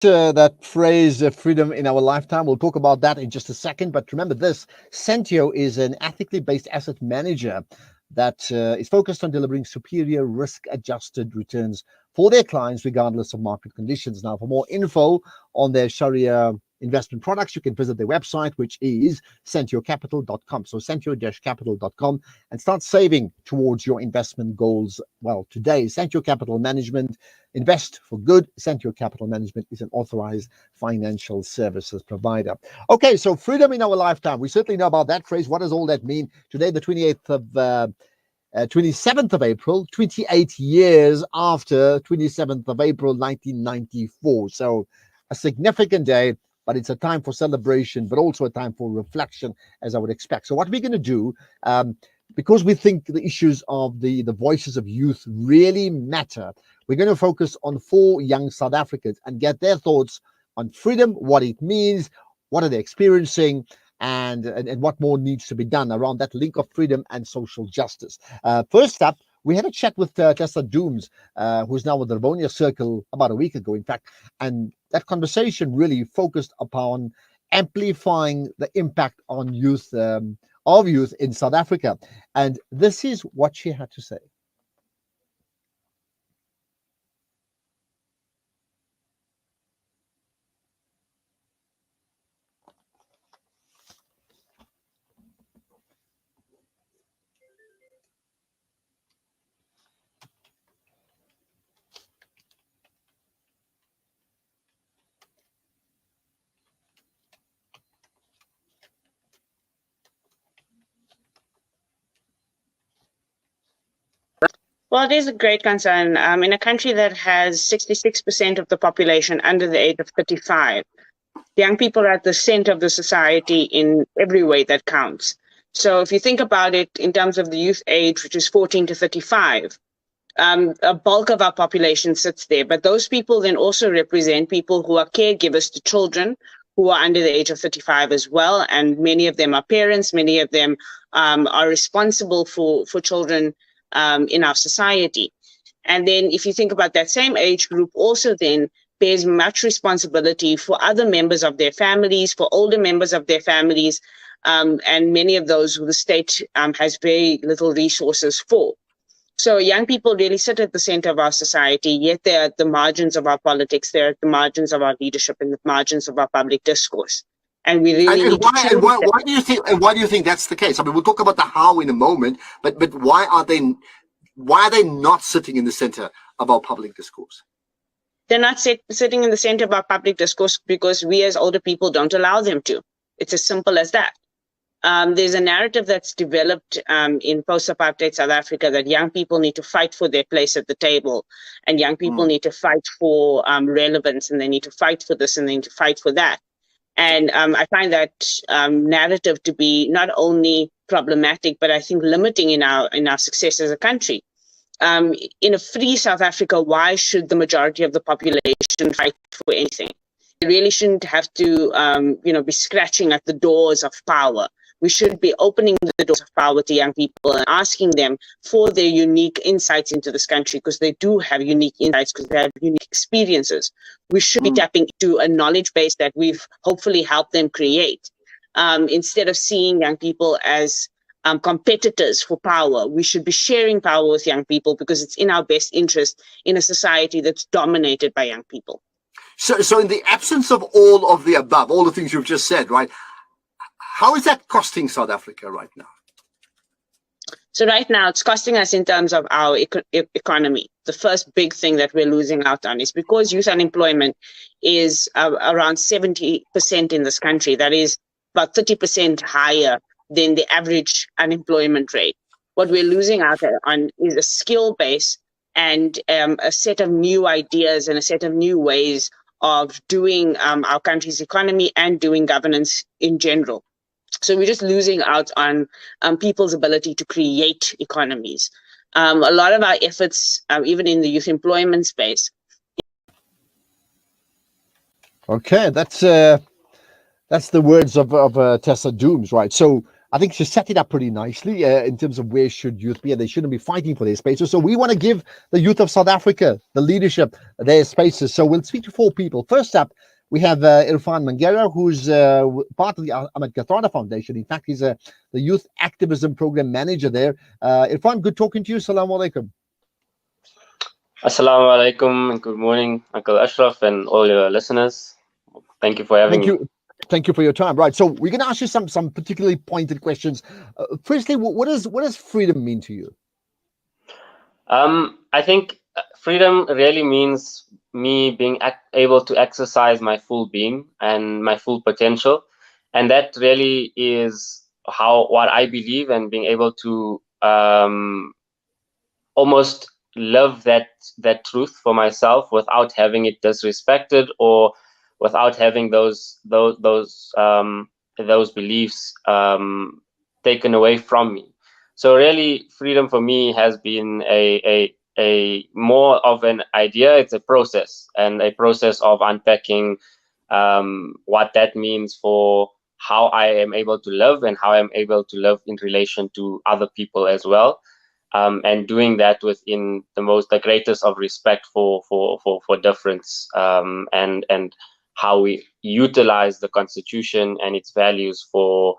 That phrase, freedom in our lifetime. We'll talk about that in just a second. But remember this, Sentio is an ethically based asset manager that is focused on delivering superior risk-adjusted returns for their clients, regardless of market conditions. Now, for more info on their Sharia investment products, you can visit their website, which is sentiocapital.com. So sentio-capital.com, and start saving towards your investment goals. Well, today, Sentio Capital Management, invest for good. Sentio Capital Management is an authorized financial services provider. Okay, so freedom in our lifetime. We certainly know about that phrase. What does all that mean? Today, the 27th of April, 28 years after 27th of April, 1994. So a significant day, but it's a time for celebration, but also a time for reflection, as I would expect. So what we're going to do, because we think the issues of the voices of youth really matter, we're going to focus on 4 young South Africans and get their thoughts on freedom, what it means, what are they experiencing, and what more needs to be done around that link of freedom and social justice. First up, we had a chat with Tessa Dooms, who's now with the Rivonia Circle about a week ago, in fact, and that conversation really focused upon amplifying the impact on youth, of youth in South Africa. And this is what she had to say. Well, it is a great concern. In a country that has 66% of the population under the age of 35, young people are at the center of the society in every way that counts. So if you think about it in terms of the youth age, which is 14 to 35, a bulk of our population sits there. But those people then also represent people who are caregivers to children who are under the age of 35 as well. And many of them are parents. Many of them are responsible for children in our society. And then if you think about that same age group also then bears much responsibility for other members of their families, for older members of their families, and many of those who the state has very little resources for. So young people really sit at the center of our society, yet they're at the margins of our politics, they're at the margins of our leadership and the margins of our public discourse. And we really need to change why do you think? And why do you think that's the case? I mean, we'll talk about the how in a moment, but why are they not sitting in the center of our public discourse? They're not sitting in the center of our public discourse because we as older people don't allow them to. It's as simple as that. There's a narrative that's developed in post-apartheid South Africa that young people need to fight for their place at the table, and young people need to fight for relevance, and they need to fight for this, and they need to fight for that. And I find that narrative to be not only problematic, but I think limiting in our success as a country. In a free South Africa, why should the majority of the population fight for anything? They really shouldn't have to, be scratching at the doors of power. We should be opening the doors of power to young people and asking them for their unique insights into this country, because they do have unique insights, because they have unique experiences. We should be tapping into a knowledge base that we've hopefully helped them create. Instead of seeing young people as competitors for power, we should be sharing power with young people, because it's in our best interest in a society that's dominated by young people. So in the absence of all of the above, all the things you've just said, right, how is that costing South Africa right now? So right now, it's costing us in terms of our economy. The first big thing that we're losing out on is because youth unemployment is around 70% in this country. That is about 30% higher than the average unemployment rate. What we're losing out on is a skill base and a set of new ideas and a set of new ways of doing our country's economy and doing governance in general. So we're just losing out on people's ability to create economies. A lot of our efforts, even in the youth employment space. Okay, that's the words of Tessa Dooms, right? So I think she set it up pretty nicely in terms of where should youth be, and they shouldn't be fighting for their spaces. So we want to give the youth of South Africa, the leadership, their spaces. So we'll speak to four people. First up, we have Irfan Mangera, who's part of the Ahmed Kathrada Foundation. In fact, he's the Youth Activism Program Manager there. Irfan, good talking to you. Assalamu alaikum. Assalamu alaikum and good morning, Uncle Ashraf and all your listeners. Thank you for having me. Thank you for your time. Right, so we're going to ask you some particularly pointed questions. Firstly, what does freedom mean to you? I think freedom really means me being able to exercise my full being and my full potential, and that really is what I believe, and being able to almost live that truth for myself without having it disrespected or without having those beliefs taken away from me. So really, freedom for me has been a more of an idea. It's a process, and a process of unpacking what that means for how I am able to live and how I'm able to live in relation to other people as well. And doing that within the greatest of respect for difference, and how we utilize the Constitution and its values for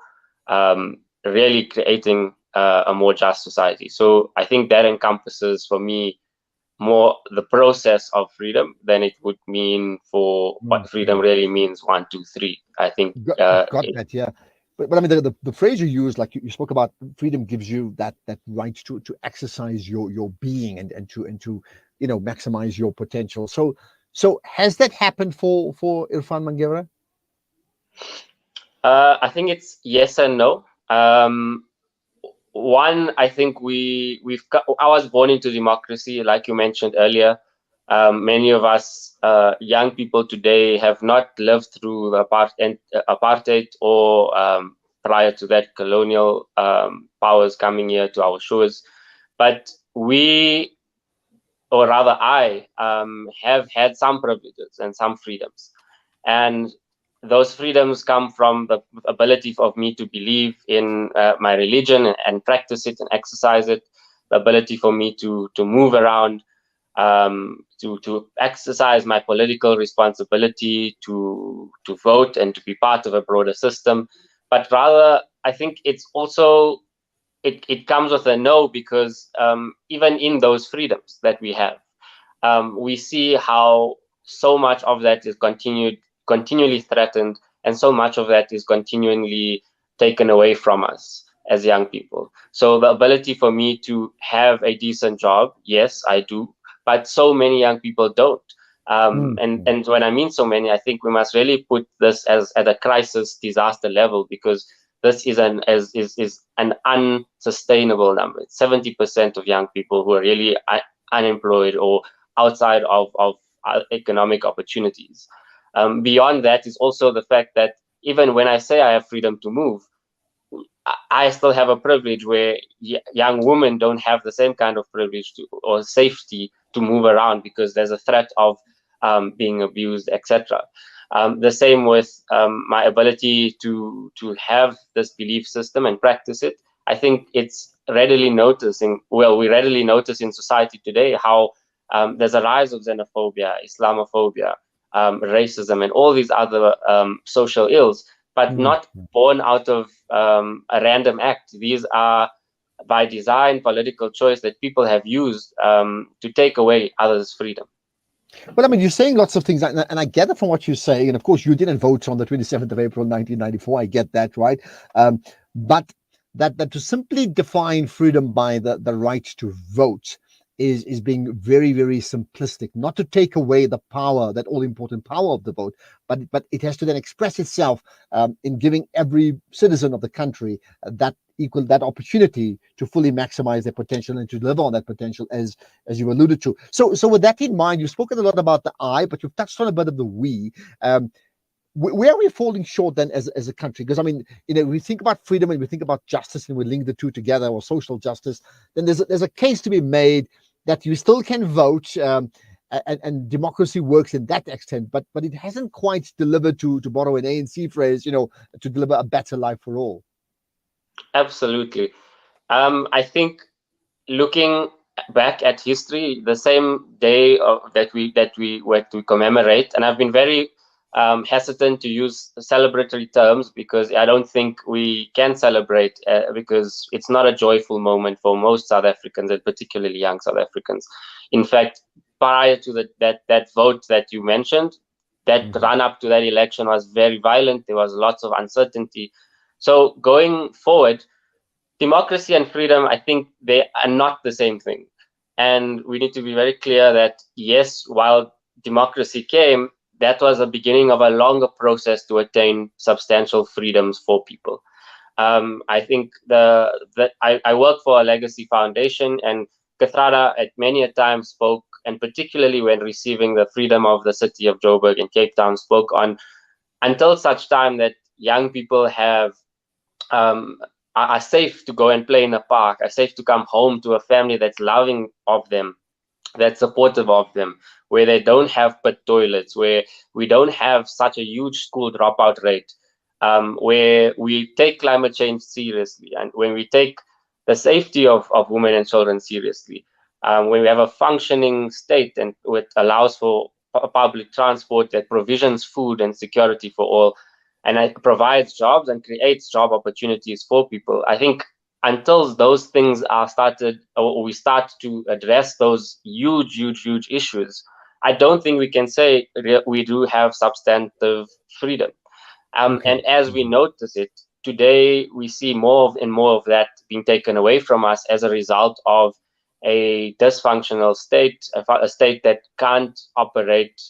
really creating a more just society. So I think that encompasses for me more the process of freedom than it would mean for what freedom really means. 1, 2, 3. I think got that, yeah. But I mean, the phrase you use, like you spoke about, freedom gives you that right to exercise your being and to maximize your potential. So has that happened for Irfan Mangera? I think it's yes and no. One, I think I was born into democracy, like you mentioned earlier. Many of us young people today have not lived through the apartheid or prior to that colonial powers coming here to our shores. But we, or rather I, have had some privileges and some freedoms. And those freedoms come from the ability of me to believe in my religion and practice it and exercise it, the ability for me to move around, to exercise my political responsibility, to vote and to be part of a broader system. But rather, I think it's also, it comes with a no, because even in those freedoms that we have, we see how so much of that is continually threatened, and so much of that is continually taken away from us as young people. So the ability for me to have a decent job, yes, I do, but so many young people don't. And when I mean so many, I think we must really put this as at a crisis disaster level, because this is an unsustainable number. It's 70% of young people who are really unemployed or outside of economic opportunities. Beyond that is also the fact that even when I say I have freedom to move, I still have a privilege where young women don't have the same kind of privilege or safety to move around, because there's a threat of being abused, etc. The same with my ability to have this belief system and practice it. I think it's we readily notice in society today how there's a rise of xenophobia, Islamophobia, racism, and all these other social ills, but not born out of a random act. These are by design political choice that people have used to take away others' freedom. Well, I mean, you're saying lots of things, and I get it from what you're saying. And of course, you didn't vote on the 27th of April, 1994. I get that, right? But that to simply define freedom by the right to vote is being very, very simplistic. Not to take away the power, that all-important power of the vote, but it has to then express itself in giving every citizen of the country that opportunity to fully maximize their potential and to deliver on that potential, as you alluded to. So with that in mind, you've spoken a lot about the I, but you've touched on a bit of the we. Where are we falling short then as a country? Because I mean, we think about freedom and we think about justice and we link the two together, or social justice. Then there's a case to be made that you still can vote, and democracy works in that extent, but it hasn't quite delivered, to borrow an ANC phrase, to deliver a better life for all. Absolutely. I think looking back at history, the same day that we commemorate, and I've been very hesitant to use celebratory terms because I don't think we can celebrate because it's not a joyful moment for most South Africans, and particularly young South Africans. In fact, prior to that vote that you mentioned, that run up to that election was very violent. There was lots of uncertainty. So going forward, democracy and freedom, I think they are not the same thing. And we need to be very clear that, yes, while democracy came, that was the beginning of a longer process to attain substantial freedoms for people. I think I work for a legacy foundation, and Kathrada at many a time spoke, and particularly when receiving the freedom of the city of Joburg and Cape Town, spoke on until such time that young people are safe to go and play in a park, are safe to come home to a family that's loving of them, that's supportive of them, where they don't have pit toilets, where we don't have such a huge school dropout rate, where we take climate change seriously, and when we take the safety of women and children seriously, when we have a functioning state and which allows for public transport that provisions food and security for all, and it provides jobs and creates job opportunities for people. I think until those things are started, or we start to address those huge issues, I don't think we can say we do have substantive freedom. And as we notice it, today we see more and more of that being taken away from us as a result of a dysfunctional state, a state that can't operate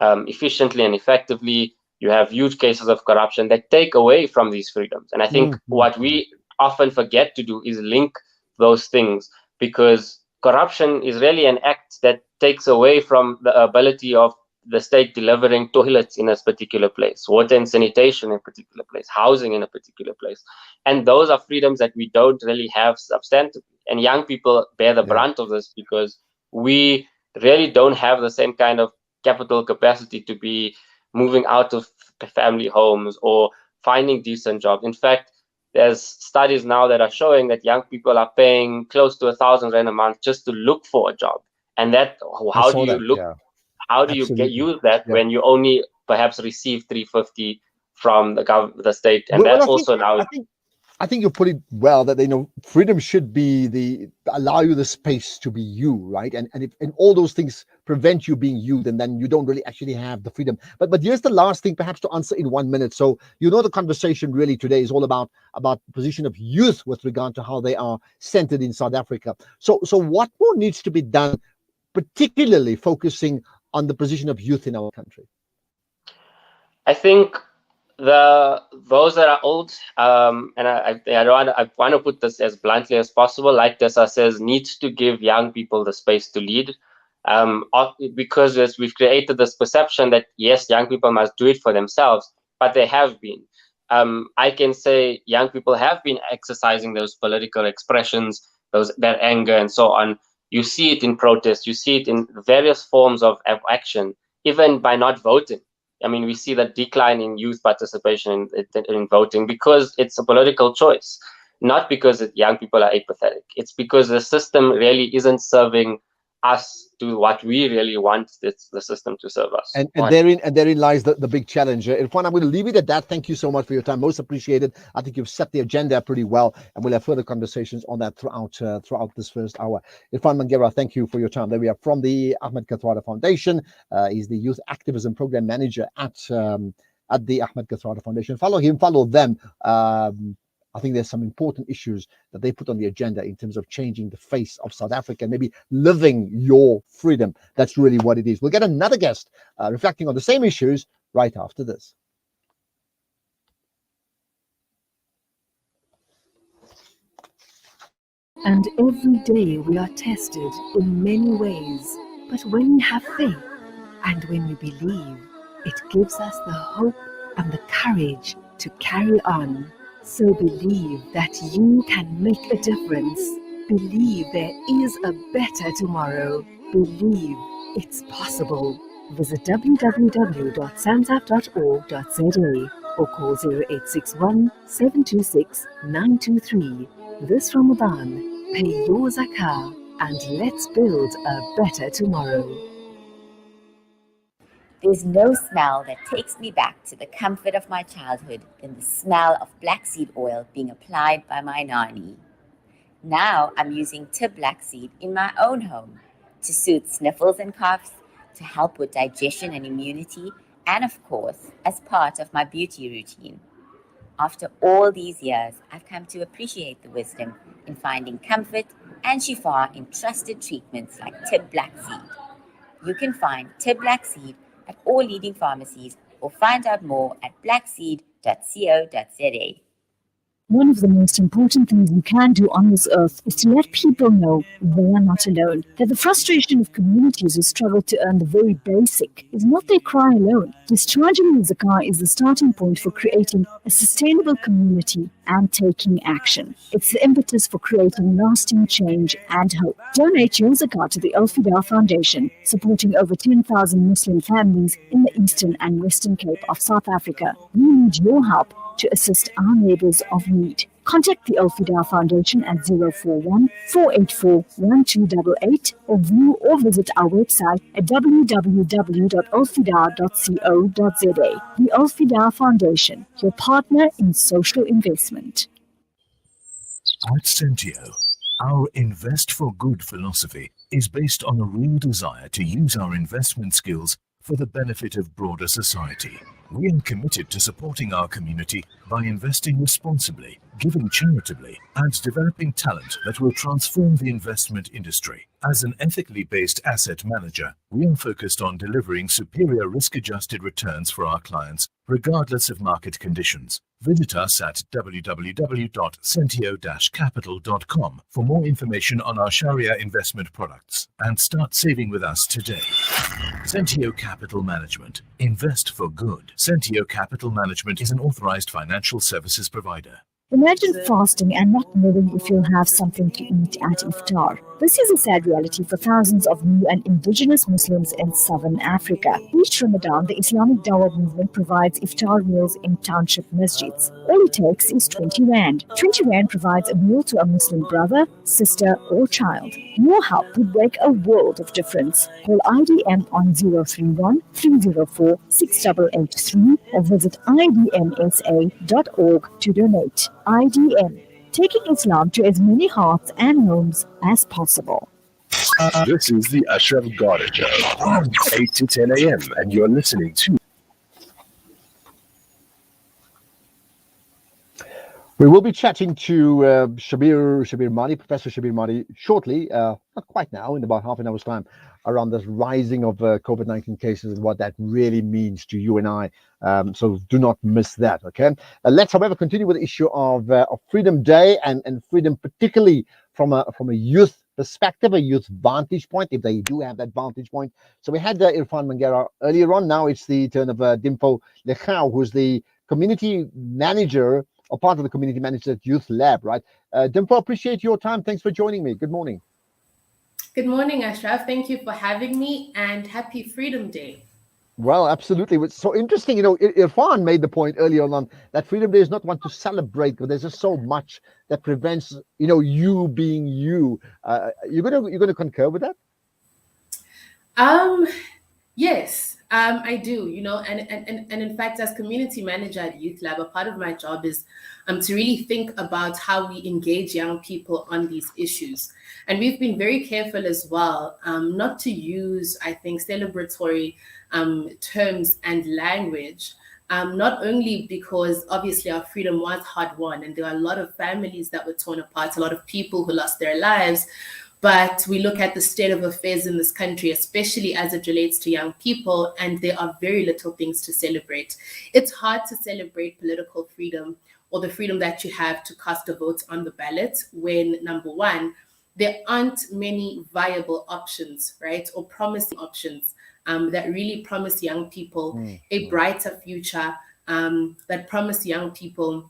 efficiently and effectively. You have huge cases of corruption that take away from these freedoms. And I think what we often forget to do is link those things, because corruption is really an act that takes away from the ability of the state delivering toilets in a particular place, water and sanitation in a particular place, housing in a particular place. And those are freedoms that we don't really have substantively. And young people bear the brunt of this because we really don't have the same kind of capital capacity to be moving out of family homes or finding decent jobs. In fact, there's studies now that are showing that young people are paying close to 1,000 rand a month just to look for a job. And that, how do you look? Yeah. How do you use that when you only perhaps receive 350 from the state? And that's also now. I think you put it well that freedom should be allow you the space to be you, right? And if all those things prevent you being you, then you don't really actually have the freedom. But here's the last thing, perhaps to answer in 1 minute. So the conversation really today is all about the position of youth with regard to how they are centered in South Africa. So what more needs to be done, particularly focusing on the position of youth in our country? I think those that are old, and I want to put this as bluntly as possible, like Tessa says, needs to give young people the space to lead, because we've created this perception that yes, young people must do it for themselves, but they have been. I can say young people have been exercising those political expressions, that anger and so on. You see it in protest, you see it in various forms of action, even by not voting. I mean, we see that decline in youth participation in voting because it's a political choice, not because young people are apathetic. It's because the system really isn't serving us to what we really want the system to serve us. And therein lies the big challenge. Irfan, I'm going to leave it at that. Thank you so much for your time. Most appreciated. I think you've set the agenda pretty well, and we'll have further conversations on that throughout this first hour. Irfan Mangera, thank you for your time. There we are from the Ahmed Kathrada Foundation. He's the Youth Activism Program Manager at the Ahmed Kathrada Foundation. Follow him, follow them. I think there's some important issues that they put on the agenda in terms of changing the face of South Africa, maybe living your freedom. That's really what it is. We'll get another guest reflecting on the same issues right after this. And every day we are tested in many ways. But when we have faith and when we believe, it gives us the hope and the courage to carry on. So believe that you can make a difference. Believe there is a better tomorrow. Believe it's possible. Visit www.sansaf.org.za. or call 0861 726 923. This Ramadan, pay your zakah and let's build a better tomorrow. There's no smell that takes me back to the comfort of my childhood than the smell of black seed oil being applied by my nanny. Now I'm using Tib black seed in my own home to soothe sniffles and coughs, to help with digestion and immunity, and of course, as part of my beauty routine. After all these years, I've come to appreciate the wisdom in finding comfort and shifa in trusted treatments like Tib black seed. You can find Tib black seed at all leading pharmacies or find out more at blackseed.co.za. One of the most important things we can do on this earth is to let people know they are not alone. That the frustration of communities who struggle to earn the very basic is not their cry alone. Discharging the zakah is the starting point for creating a sustainable community and taking action. It's the impetus for creating lasting change and hope. Donate your zakah to the Al-Fida Foundation, supporting over 10,000 Muslim families in the Eastern and Western Cape of South Africa. We need your help to assist our neighbors of need. Contact the Al-Fida Foundation at 041 484 1288 or view or visit our website at www.alfida.co.za. The Al-Fida Foundation, your partner in social investment. At Sentio, our Invest for Good philosophy is based on a real desire to use our investment skills for the benefit of broader society. We are committed to supporting our community by investing responsibly, giving charitably, and developing talent that will transform the investment industry. As an ethically based asset manager, we are focused on delivering superior risk-adjusted returns for our clients, regardless of market conditions. Visit us at www.sentio-capital.com for more information on our Sharia investment products and start saving with us today. Sentio Capital Management. Invest for good. Sentio Capital Management is an authorized financial services provider. Imagine fasting and not knowing if you'll have something to eat at iftar. This is a sad reality for thousands of new and indigenous Muslims in southern Africa. Each Ramadan, the Islamic Dawah movement provides iftar meals in township masjids. All it takes is 20 Rand. 20 Rand provides a meal to a Muslim brother, sister, or child. Your help would make a world of difference. Call IDM on 031 304 6883 or visit idmsa.org to donate. IDM, taking Islam to as many hearts and homes as possible. This is the Ashraf Garda Show, 8 to 10 a.m., and you're listening to... We will be chatting to Shabir Madi, Professor Shabir Madi, shortly, not quite now, in about half an hour's time, around this rising of COVID-19 cases and what that really means to you and I. So do not miss that, okay? Let's, however, continue with the issue of Freedom Day and freedom, particularly from a youth perspective, a youth vantage point, if they do have that vantage point. So we had Irfan Mangera earlier on. Now it's the turn of Dimpho Lekgeu, who's the community manager or part of the community manager at Youth Lab, right? Dimpho, appreciate your time. Thanks for joining me. Good morning. Good morning, Ashraf. Thank you for having me and happy Freedom Day. Well, absolutely. It's so interesting. You know, Irfan made the point earlier on that Freedom Day is not one to celebrate, but there's just so much that prevents, you know, you being you. You're gonna concur with that? Yes, I do. You know, and in fact, as community manager at Youth Lab, a part of my job is to really think about how we engage young people on these issues. And we've been very careful as well, not to use, I think, celebratory terms and language, not only because obviously our freedom was hard won and there are a lot of families that were torn apart, a lot of people who lost their lives, but we look at the state of affairs in this country, especially as it relates to young people, and there are very little things to celebrate. It's hard to celebrate political freedom or the freedom that you have to cast a vote on the ballot when, number one, there aren't many viable options, right, or promising options that really promise young people a brighter future, that promise young people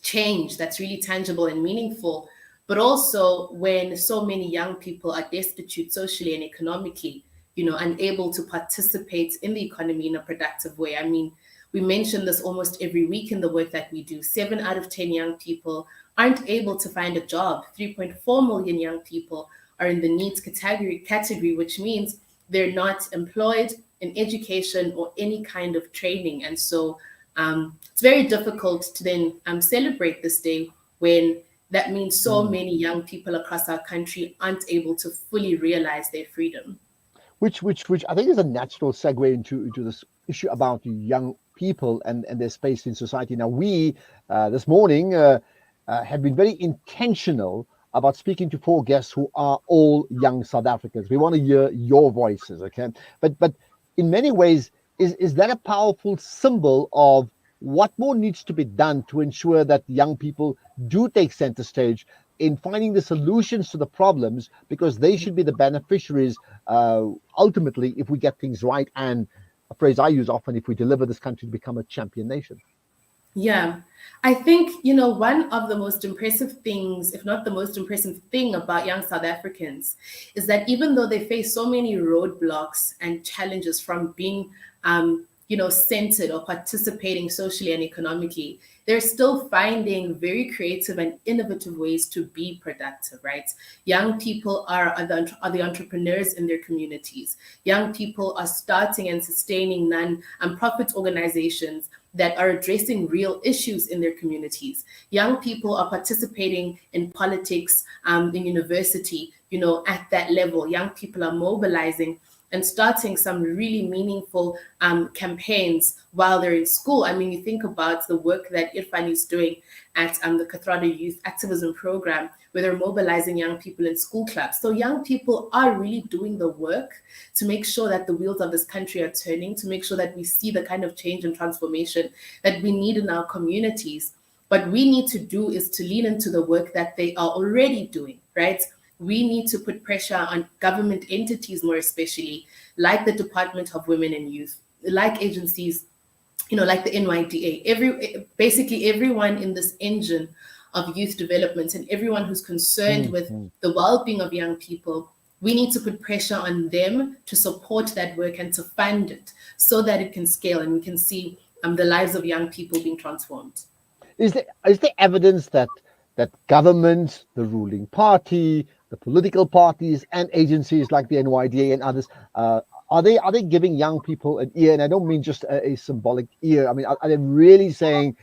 change that's really tangible and meaningful. But also when so many young people are destitute socially and economically, you know, unable to participate in the economy in a productive way. I mean, We mention this almost every week in the work that we do. 7 out of 10 young people aren't able to find a job. 3.4 million young people are in the needs category, which means they're not employed in education or any kind of training. And so it's very difficult to then celebrate this day when that means so many young people across our country aren't able to fully realize their freedom. Which I think is a natural segue into this issue about young people and their space in society. Now, we this morning have been very intentional about speaking to 4 guests who are all young South Africans. We want to hear your voices, okay? But in many ways, is that a powerful symbol of what more needs to be done to ensure that young people do take center stage in finding the solutions to the problems, because they should be the beneficiaries ultimately if we get things right, and a phrase I use often, if we deliver this country to become a champion nation? Yeah, I think, one of the most impressive things, if not the most impressive thing about young South Africans is that even though they face so many roadblocks and challenges from being, centered or participating socially and economically, they're still finding very creative and innovative ways to be productive, right? Young people are the entrepreneurs in their communities. Young people are starting and sustaining non-profit organizations that are addressing real issues in their communities. Young people are participating in politics, in university, at that level. Young people are mobilizing and starting some really meaningful campaigns while they're in school. I mean, you think about the work that Irfan is doing at the Kathrada Youth Activism program, where they're mobilizing young people in school clubs. So young people are really doing the work to make sure that the wheels of this country are turning, to make sure that we see the kind of change and transformation that we need in our communities. What we need to do is to lean into the work that they are already doing, right? We need to put pressure on government entities, more especially, like the Department of Women and Youth, like agencies, like the NYDA, basically everyone in this engine of youth development and everyone who's concerned with the well-being of young people. We need to put pressure on them to support that work and to fund it so that it can scale and we can see the lives of young people being transformed. Is there evidence that government, the ruling party, the political parties, and agencies like the NYDA and others, are they giving young people an ear? And I don't mean just a symbolic ear. I mean, are they really saying,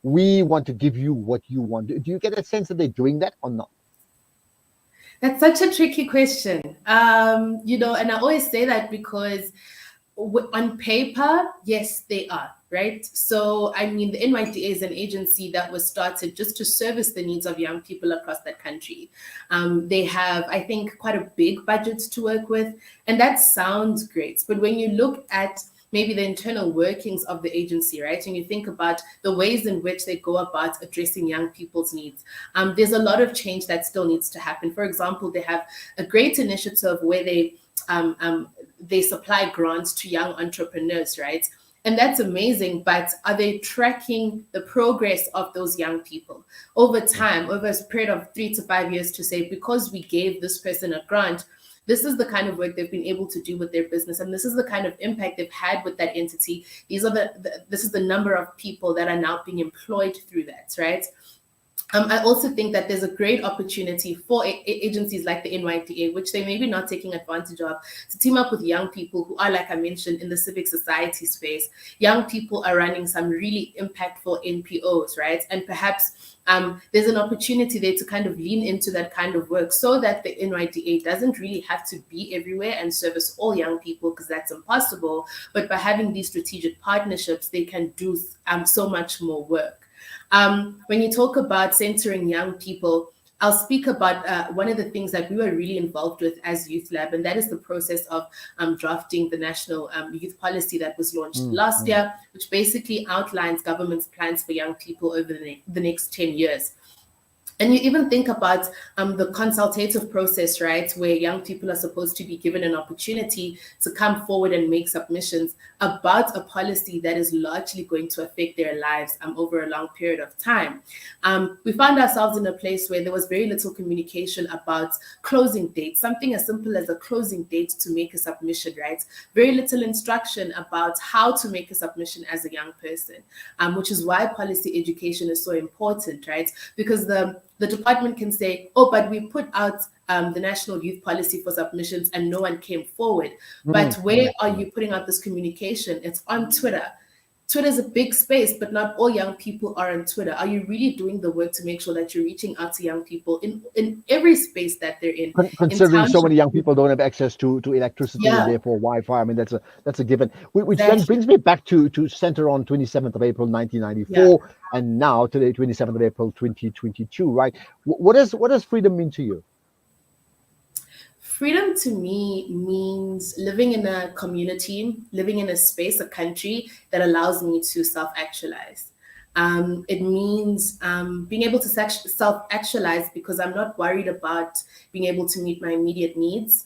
we want to give you what you want? Do you get a sense that they're doing that or not? That's such a tricky question. And I always say that because on paper, yes, they are, right? So, I mean, the NYDA is an agency that was started just to service the needs of young people across that country. They have, I think, quite a big budget to work with, and that sounds great. But when you look at maybe the internal workings of the agency, right? And you think about the ways in which they go about addressing young people's needs. There's a lot of change that still needs to happen. For example, they have a great initiative where they supply grants to young entrepreneurs, right? And that's amazing, but are they tracking the progress of those young people over time, over a period of 3 to 5 years, to say, because we gave this person a grant, this is the kind of work they've been able to do with their business, and this is the kind of impact they've had with that entity. This is the number of people that are now being employed through that, right? I also think that there's a great opportunity for agencies like the NYDA, which they may be not taking advantage of, to team up with young people who are, like I mentioned, in the civic society space. Young people are running some really impactful NPOs, right? And perhaps there's an opportunity there to kind of lean into that kind of work so that the NYDA doesn't really have to be everywhere and service all young people, because that's impossible. But by having these strategic partnerships, they can do so much more work. When you talk about centering young people, I'll speak about one of the things that we were really involved with as Youth Lab, and that is the process of drafting the national youth policy that was launched last year, which basically outlines government's plans for young people over the next 10 years. And you even think about the consultative process, right, where young people are supposed to be given an opportunity to come forward and make submissions about a policy that is largely going to affect their lives over a long period of time. We found ourselves in a place where there was very little communication about closing dates, something as simple as a closing date to make a submission, right? Very little instruction about how to make a submission as a young person, which is why policy education is so important, right? Because the department can say, oh, but we put out the National Youth Policy for submissions and no one came forward. But where are you putting out this communication? It's on Twitter. Twitter is a big space, but not all young people are on Twitter. Are you really doing the work to make sure that you're reaching out to young people in every space that they're in? Considering so many young people don't have access to electricity and therefore Wi-Fi, I mean that's a given. Which then brings me back to center on 27th of April 1994 and now today 27th of April 2022. Right? What does freedom mean to you? Freedom to me means living in a community, living in a space, a country that allows me to self-actualize. It means being able to self-actualize because I'm not worried about being able to meet my immediate needs.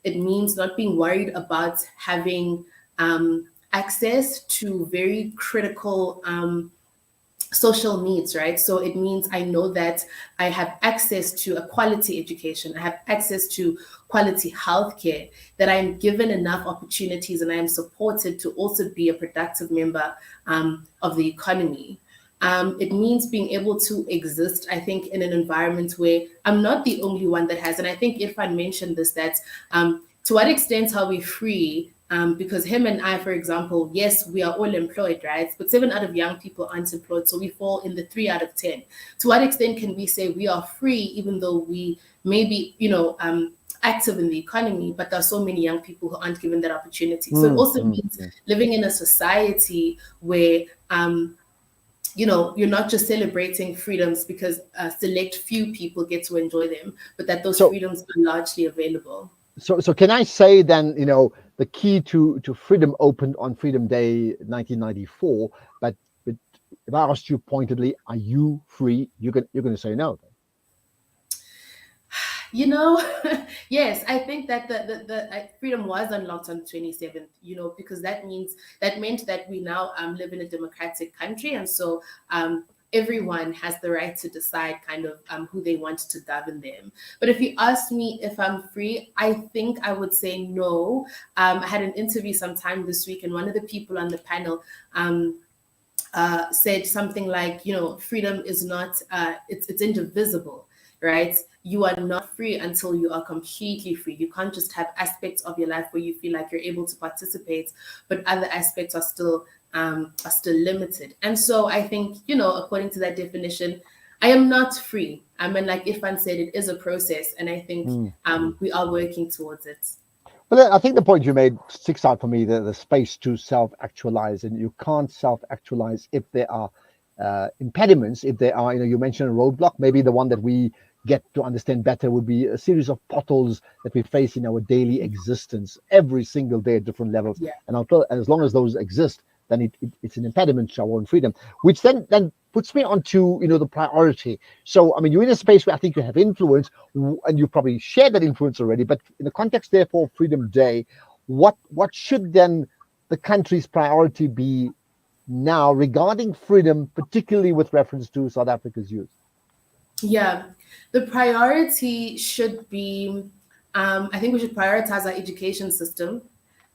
It means not being worried about having access to very critical social needs, right? So it means I know that I have access to a quality education, I have access to quality healthcare, that I'm given enough opportunities and I am supported to also be a productive member of the economy. It means being able to exist, I think, in an environment where I'm not the only one that has, and I think Irfan mentioned this, that to what extent are we free? Because him and I, for example, yes, we are all employed, right? But 7 out of young people aren't employed, so we fall in the 3 out of 10. To what extent can we say we are free, even though we may be, active in the economy, but there are so many young people who aren't given that opportunity. So it also means living in a society where, you're not just celebrating freedoms because a select few people get to enjoy them, but that those freedoms are largely available. So can I say then, the key to freedom opened on Freedom Day 1994, but if I asked you pointedly, are you free? You're going to say no. Yes, I think that the freedom was unlocked on the 27th, because that meant that we now live in a democratic country, and so everyone has the right to decide kind of who they want to govern them. But if you ask me if I'm free, I think I would say no. I had an interview sometime this week, and one of the people on the panel said something like, freedom is not, it's indivisible, right? You are not free until you are completely free. You can't just have aspects of your life where you feel like you're able to participate, but other aspects are still limited. And so I think, according to that definition, I am not free. I mean, like Irfan said, it is a process, and I think we are working towards it. Well, I think the point you made sticks out for me, the space to self-actualize, and you can't self-actualize if there are impediments, if there are, you mentioned a roadblock. Maybe the one that we get to understand better would be a series of potholes that we face in our daily existence every single day at different levels. And as long as those exist, then it's an impediment to our own freedom, which then puts me onto the priority. So I mean, you're in a space where I think you have influence, and you probably shared that influence already. But in the context, therefore, of Freedom Day, what should then the country's priority be now regarding freedom, particularly with reference to South Africa's youth? Yeah, the priority should be, I think we should prioritize our education system,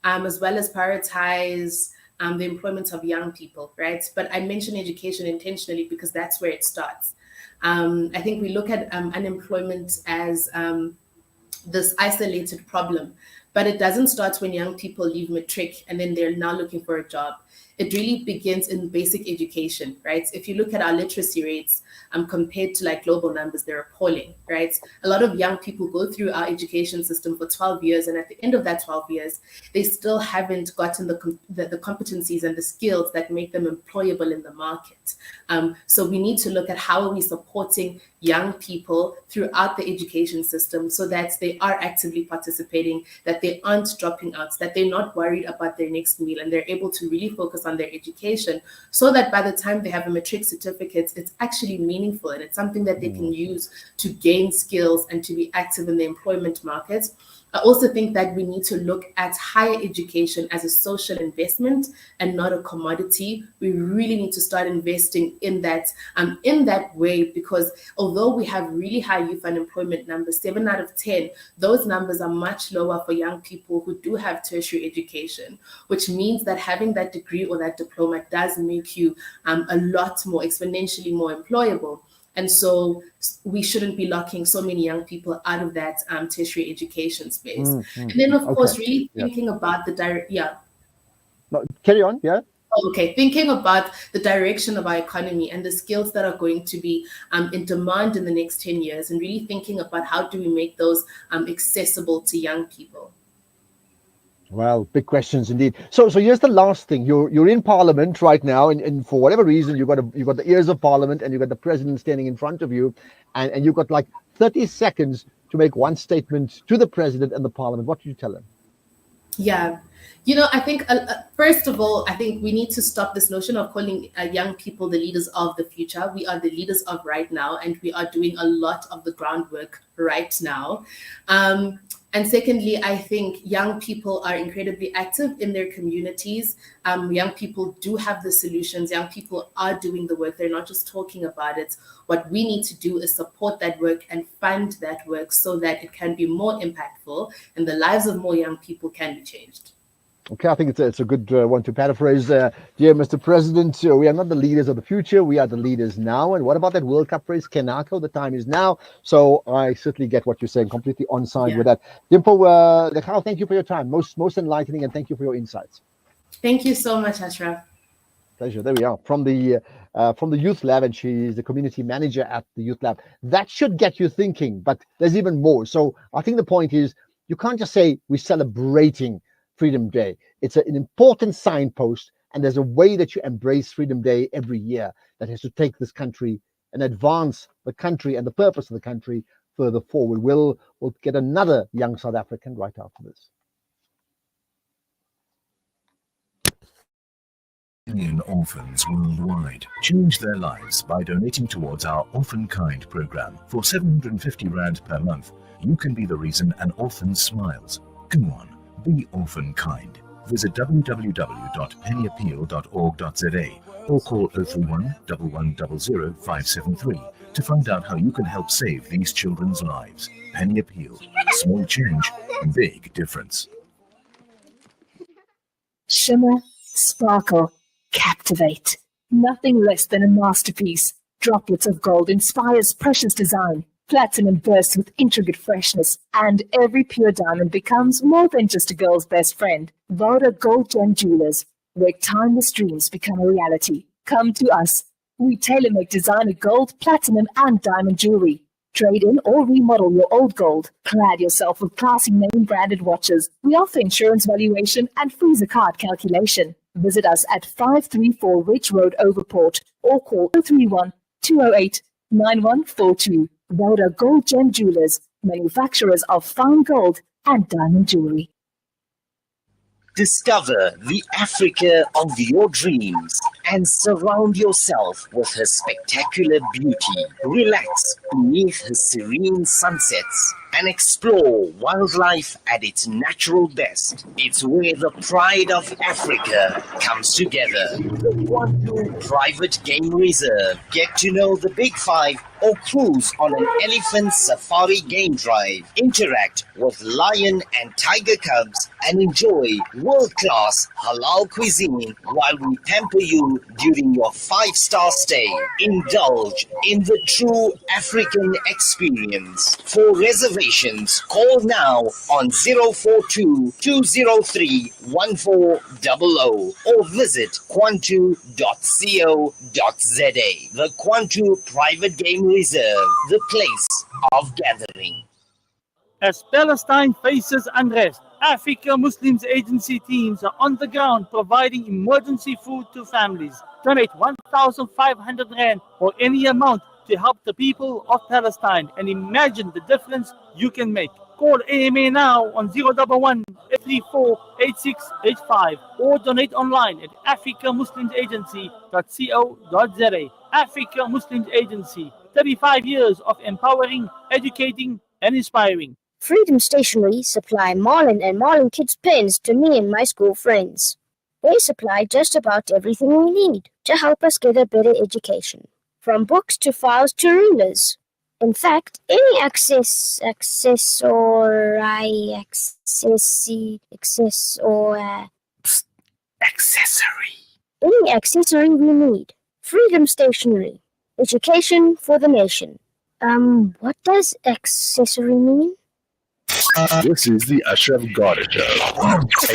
as well as prioritize the employment of young people, right? But I mention education intentionally because that's where it starts. I think we look at unemployment as this isolated problem, but it doesn't start when young people leave matric and then they're now looking for a job. It really begins in basic education, right? If you look at our literacy rates compared to like global numbers, they're appalling, right? A lot of young people go through our education system for 12 years, and at the end of that 12 years, they still haven't gotten the competencies and the skills that make them employable in the market. So we need to look at how are we supporting young people throughout the education system so that they are actively participating, that they aren't dropping out, that they're not worried about their next meal, and they're able to really focus on their education, so that by the time they have a matric certificate, it's actually meaningful and it's something that they can use to gain skills and to be active in the employment market. I also think that we need to look at higher education as a social investment and not a commodity. We really need to start investing in that way, because although we have really high youth unemployment numbers, 7 out of 10, those numbers are much lower for young people who do have tertiary education, which means that having that degree or that diploma does make you a lot more, exponentially more employable. And so we shouldn't be locking so many young people out of that tertiary education space. And then, of course, really thinking about the No, carry on, yeah. Okay, thinking about the direction of our economy and the skills that are going to be in demand in the next 10 years, and really thinking about how do we make those accessible to young people. Well, big questions indeed. So here's the last thing. You're in Parliament right now, and for whatever reason, you've got the ears of Parliament, and you've got the President standing in front of you, and you've got like 30 seconds to make one statement to the President and the Parliament. What do you tell him? Yeah, I think first of all, I think we need to stop this notion of calling young people the leaders of the future. We are the leaders of right now, and we are doing a lot of the groundwork right now. And secondly, I think young people are incredibly active in their communities. Young people do have the solutions. Young people are doing the work. They're not just talking about it. What we need to do is support that work and fund that work so that it can be more impactful and the lives of more young people can be changed. Okay, I think it's a good one to paraphrase. Dear Mr. President, we are not the leaders of the future, we are the leaders now. And what about that World Cup race, Kenako? The time is now. So I certainly get what you're saying, completely on side with that. Dimpho, Lekgeu, thank you for your time. Most enlightening, and thank you for your insights. Thank you so much, Ashraf. Pleasure. There we are from the Youth Lab, and she's the community manager at the Youth Lab. That should get you thinking, but there's even more. So I think the point is, you can't just say we're celebrating Freedom Day. It's an important signpost, and there's a way that you embrace Freedom Day every year that has to take this country and advance the country and the purpose of the country further forward. We'll get another young South African right after this. Million orphans worldwide change their lives by donating towards our Orphan Kind program. For 750 Rand per month, you can be the reason an orphan smiles. Come on, be orphan kind. Visit www.pennyappeal.org.za or call 031 1100 573 to find out how you can help save these children's lives. Penny Appeal. Small change, big difference. Shimmer, sparkle, captivate. Nothing less than a masterpiece. Droplets of gold inspires precious design. Platinum bursts with intricate freshness, and every pure diamond becomes more than just a girl's best friend. Voda Gold Gem Jewelers, where timeless dreams become a reality. Come to us. We tailor-make designer gold, platinum, and diamond jewelry. Trade in or remodel your old gold. Clad yourself with classy name-branded watches. We offer insurance valuation and freezer card calculation. Visit us at 534 Ridge Road, Overport, or call 031 208 9142. Voda Gold Gem Jewelers, manufacturers of fine gold and diamond jewelry. Discover the Africa of your dreams and surround yourself with her spectacular beauty. Relax beneath her serene sunsets and explore wildlife at its natural best. It's where the pride of Africa comes together. The Kwantu Private Game Reserve. Get to know the Big Five or cruise on an elephant safari game drive. Interact with lion and tiger cubs and enjoy world-class halal cuisine while we pamper you during your 5-star stay. Indulge in the true African experience. For reservations, call now on 042-203-1400 or visit kwantu.co.za. The Kwantu Private Game Reserve, the place of gathering. As Palestine faces unrest, Africa Muslims Agency teams are on the ground providing emergency food to families. Donate 1,500 Rand or any amount to help the people of Palestine and imagine the difference you can make. Call AMA now on 011 0834-8685 or donate online at africamuslimsagency.co.za. Africa Muslims Agency, 35 years of empowering, educating, and inspiring. Freedom Stationery supply Marlin and Marlin Kids pens to me and my school friends. They supply just about everything we need to help us get a better education, from books to files to rulers. In fact, any any accessory we need. Freedom Stationery. Education for the nation. What does accessory mean? This is the Ashraf Garda Show,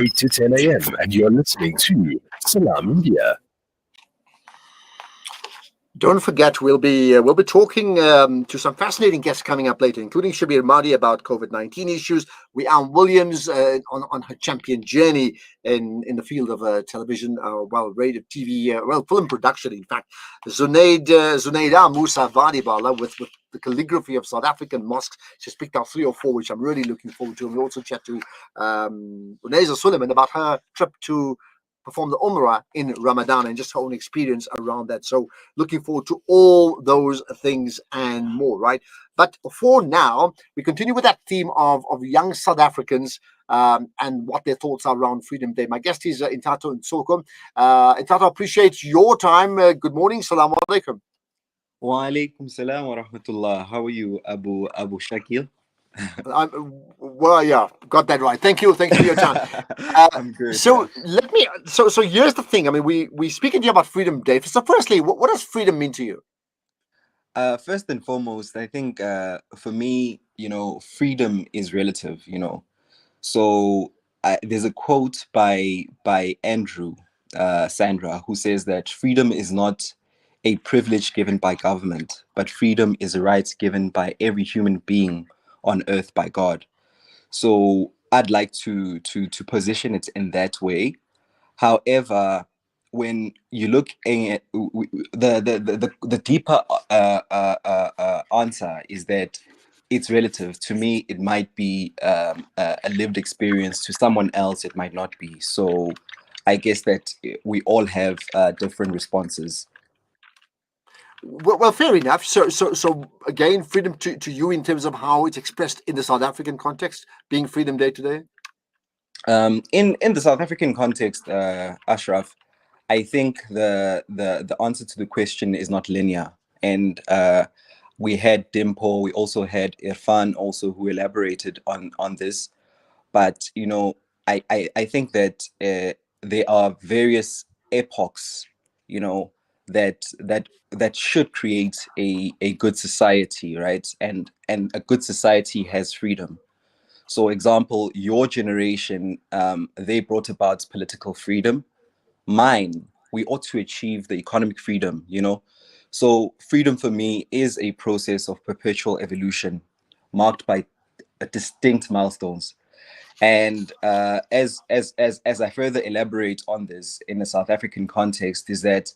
8 to 10 a.m., and you're listening to Salam India. Don't forget, we'll be talking to some fascinating guests coming up later, including Shabir Mahdi about COVID-19 issues. Anne Williams on her champion journey in the field of television, radio, TV, film production. In fact, Zunaida Musa Vadibala with the calligraphy of South African mosques. She's picked out 3 or 4, which I'm really looking forward to. And we also chat to Uneza Suleiman about her trip to perform the Umrah in Ramadan and just her own experience around that. So looking forward to all those things and more, right? But for now, we continue with that theme of young South Africans and what their thoughts are around Freedom Day. My guest is Nthato Ntsoko. Nthato, appreciate your time. Good morning. Salaam alaikum. Wa alaikum salam wa rahmatullah. How are you, Abu Shakil? Yeah, got that right. Thank you for your time. I'm good. So here's the thing. I mean, we speaking to you about Freedom Day. So firstly, what does freedom mean to you? First and foremost, I think for me, freedom is relative. So there's a quote by Andrew Sandra who says that freedom is not a privilege given by government, but freedom is a right given by every human being on earth by God. So I'd like to position it in that way. However, when you look at the deeper answer is that it's relative. To me, it might be a lived experience. To someone else, it might not be. So I guess that we all have different responses. Well, fair enough. So again, freedom to you in terms of how it's expressed in the South African context, being Freedom Day today. In the South African context, Ashraf, I think the answer to the question is not linear. And we had Dimpho, we also had Irfan also who elaborated on this. But I think that there are various epochs, that should create a good society, right? And a good society has freedom. So example, your generation, they brought about political freedom. Mine, we ought to achieve the economic freedom, So freedom for me is a process of perpetual evolution marked by distinct milestones. And as I further elaborate on this in the South African context, is that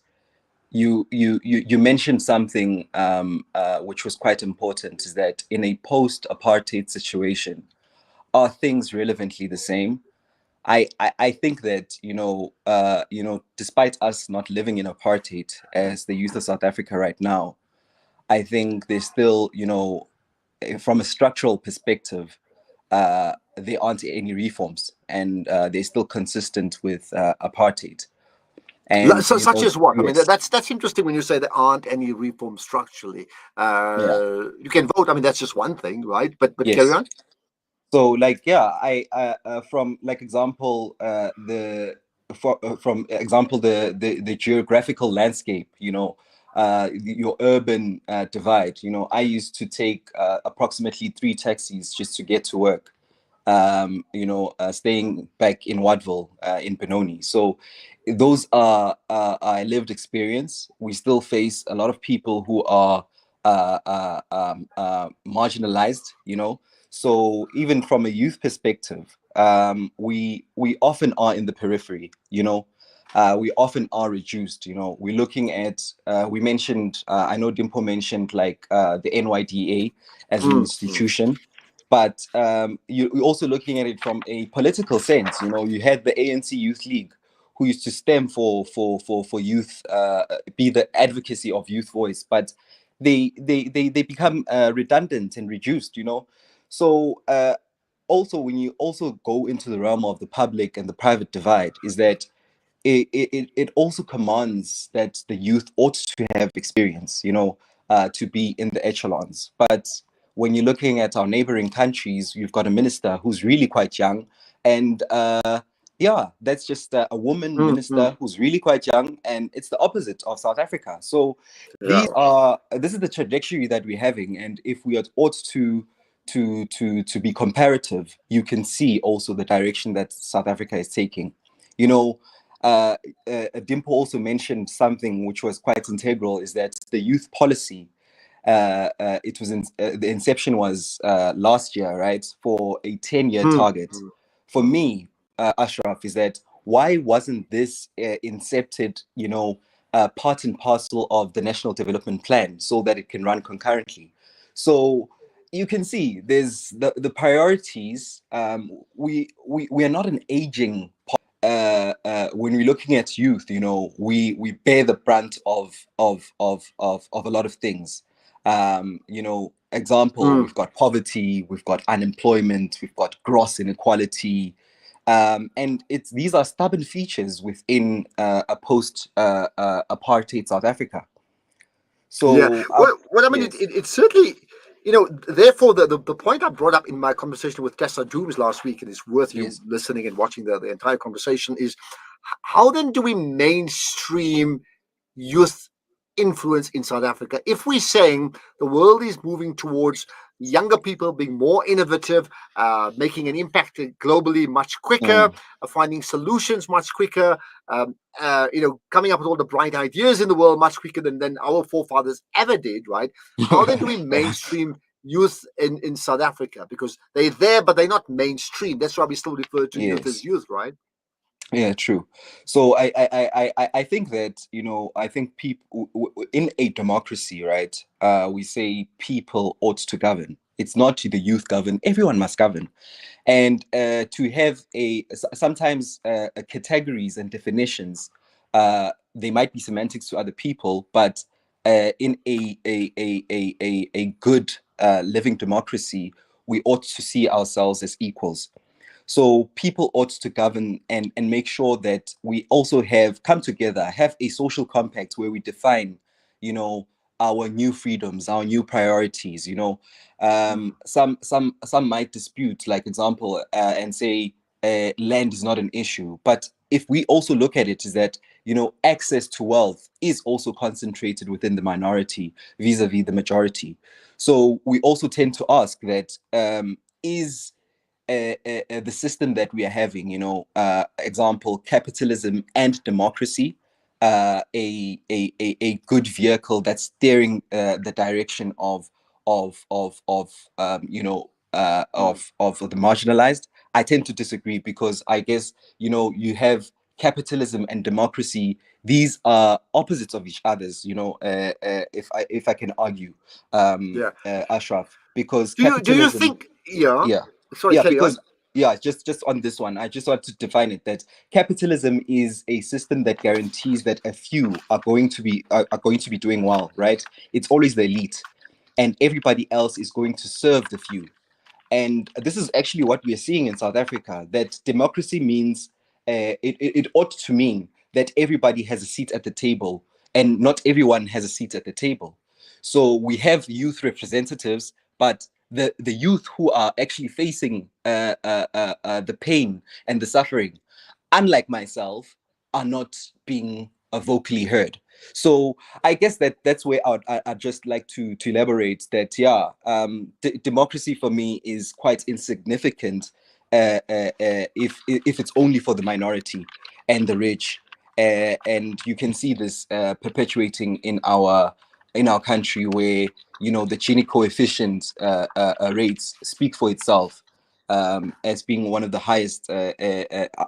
you mentioned something which was quite important, is that in a post-apartheid situation, are things relevantly the same? I think that despite us not living in apartheid as the youth of South Africa right now, I think there's still from a structural perspective, there aren't any reforms, and they're still consistent with apartheid. And such as what? Yes. I mean, that's interesting when you say there aren't any reforms structurally. You can vote. I mean, that's just one thing, right? But yes. Carry on. So, I from example, the geographical landscape, your urban divide. I used to take approximately 3 taxis just to get to work. Staying back in Watville, in Benoni. So those are lived experience. We still face a lot of people who are marginalized, So even from a youth perspective, we often are in the periphery, we often are reduced, We're looking at, we mentioned, I know Dimpho mentioned the NYDA as an institution. But you're also looking at it from a political sense. You know, you had the ANC Youth League, who used to stem for youth, be the advocacy of youth voice, but they become redundant and reduced. You know, so also when you also go into the realm of the public and the private divide, is that it also commands that the youth ought to have experience, you know, to be in the echelons. But when you're looking at our neighboring countries, you've got a minister who's really quite young, and yeah, that's just a woman minister who's really quite young, and it's the opposite of South Africa. So this is the trajectory that we're having, and if we ought to be comparative, you can see also the direction that South Africa is taking. You know, Dimpho also mentioned something which was quite integral, is that the youth policy, it was the inception was last year, right, for a 10-year target. For me, Ashraf, is that why wasn't this incepted, you know, part and parcel of the National Development Plan, so that it can run concurrently? So you can see there's the priorities. We are not an aging. When we're looking at youth, you know, we bear the brunt of a lot of things. You know, example, we've got poverty, we've got unemployment, we've got gross inequality, and these are stubborn features within a post apartheid South Africa. So yeah, well, I mean, yes. it certainly, you know, therefore the point I brought up in my conversation with Tessa Dooms last week, and it's worth you listening and watching the entire conversation, is how then do we mainstream youth influence in South Africa if we're saying the world is moving towards younger people being more innovative, making an impact globally much quicker, finding solutions much quicker, you know, coming up with all the bright ideas in the world much quicker than our forefathers ever did, right? How then do we mainstream youth in South Africa? Because they're there, but they're not mainstream. That's why we still refer to youth as youth, right? Yeah, true. So I think that, you know, I think people in a democracy, right? We say people ought to govern. It's not the youth govern. Everyone must govern, and to have sometimes categories and definitions. They might be semantics to other people, but in a good living democracy, we ought to see ourselves as equals. So people ought to govern and make sure that we also come together, have a social compact where we define, you know, our new freedoms, our new priorities. You know, some might dispute, like example, and say land is not an issue. But if we also look at it, is that, you know, access to wealth is also concentrated within the minority vis-a-vis the majority. So we also tend to ask that is the system that we are having, you know, example, capitalism and democracy, a good vehicle that's steering the direction of you know, of the marginalized? I tend to disagree, because I guess, you know, you have capitalism and democracy. These are opposites of each other's, you know, if I can argue, Ashraf, because do you capitalism. think? Yeah. Sorry, Yeah, carry because on. just on this one, I just want to define it, that capitalism is a system that guarantees that a few are going to be doing well, right? It's always the elite, and everybody else is going to serve the few. And this is actually what we are seeing in South Africa, that democracy means it ought to mean that everybody has a seat at the table, and not everyone has a seat at the table. So we have youth representatives, but the youth who are actually facing the pain and the suffering, unlike myself, are not being vocally heard. So I guess that's where I'd just like to elaborate that, yeah, democracy for me is quite insignificant if it's only for the minority and the rich, and you can see this perpetuating in our country, where, you know, the Gini coefficient rates speak for itself, as being one of the highest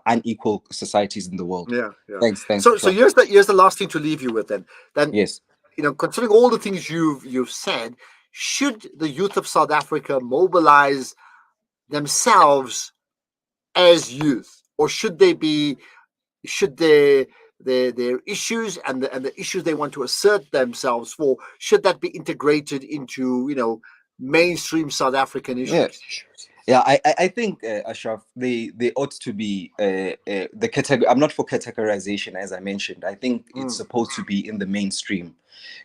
unequal societies in the world. Yeah. Thanks. So here's the last thing to leave you with then. Yes. You know, considering all the things you've said, should the youth of South Africa mobilize themselves as youth, or should their issues and the issues they want to assert themselves for, should that be integrated into mainstream South African issues? Yeah, I think Ashraf, they ought to be the category. I'm not for categorization, as I mentioned. I think it's supposed to be in the mainstream.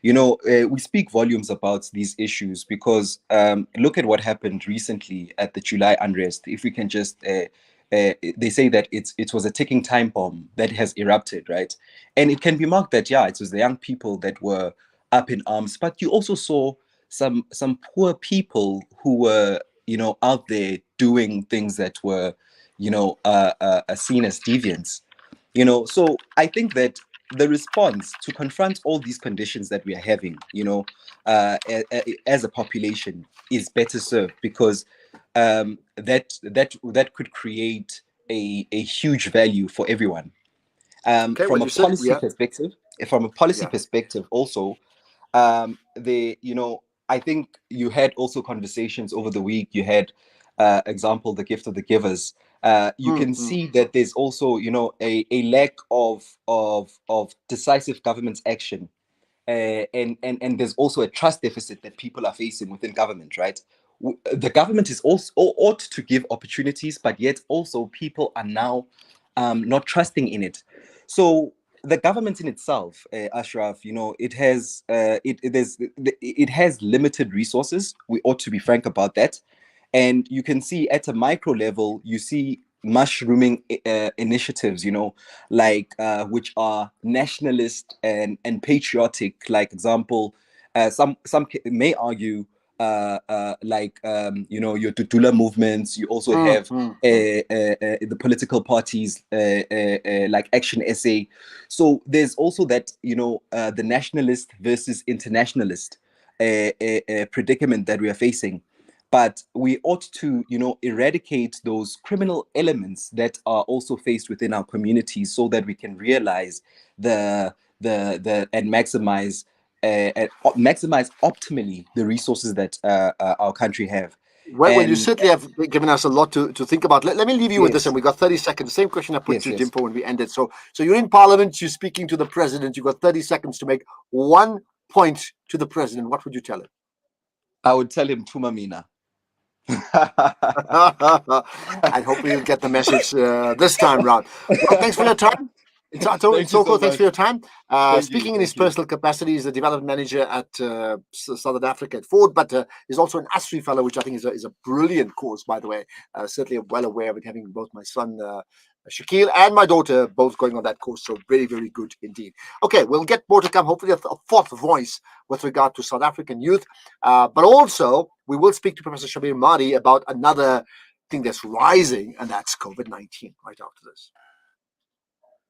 We speak volumes about these issues because look at what happened recently at the July unrest. If we can just they say that it was a ticking time bomb that has erupted, right? And it can be marked that it was the young people that were up in arms, but you also saw some poor people who were out there doing things that were seen as deviants. So I think that the response to confront all these conditions that we are having as a population is better served, because that could create a huge value for everyone. From a policy perspective also, I think you had also conversations over the week. You had example, the gift of the givers. You can see that there's also a lack of decisive government action, and there's also a trust deficit that people are facing within government, right? The government is also ought to give opportunities, but yet also people are now not trusting in it. So the government in itself, Ashraf, it has limited resources. We ought to be frank about that. And you can see at a micro level, you see mushrooming initiatives, which are nationalist and patriotic. Like example, some may argue your Tutula movements. You also have the political parties like Action SA. So there's also that the nationalist versus internationalist predicament that we are facing. But we ought to eradicate those criminal elements that are also faced within our communities, so that we can realize and maximize optimally the resources that our country have. Well, you certainly have given us a lot to think about. Let me leave you with this, and we got 30 seconds. The same question I put to Dimpho when we ended. So you're in Parliament, you're speaking to the president. You've got 30 seconds to make one point to the president. What would you tell him? I would tell him Tumamina. And hopefully you'll get the message this time round. Well, thanks for your time. Nthato Ntsoko, thanks for your time. Speaking in his personal capacity, he's the development manager at Southern Africa at Ford, but he's also an ASRI fellow, which I think is a brilliant course, by the way. Certainly well aware of it, having both my son Shakil and my daughter both going on that course. So very, very good indeed. Okay, we'll get more to come. Hopefully a fourth voice with regard to South African youth. But also we will speak to Professor Shabir Madhi about another thing that's rising, and that's COVID-19 right after this.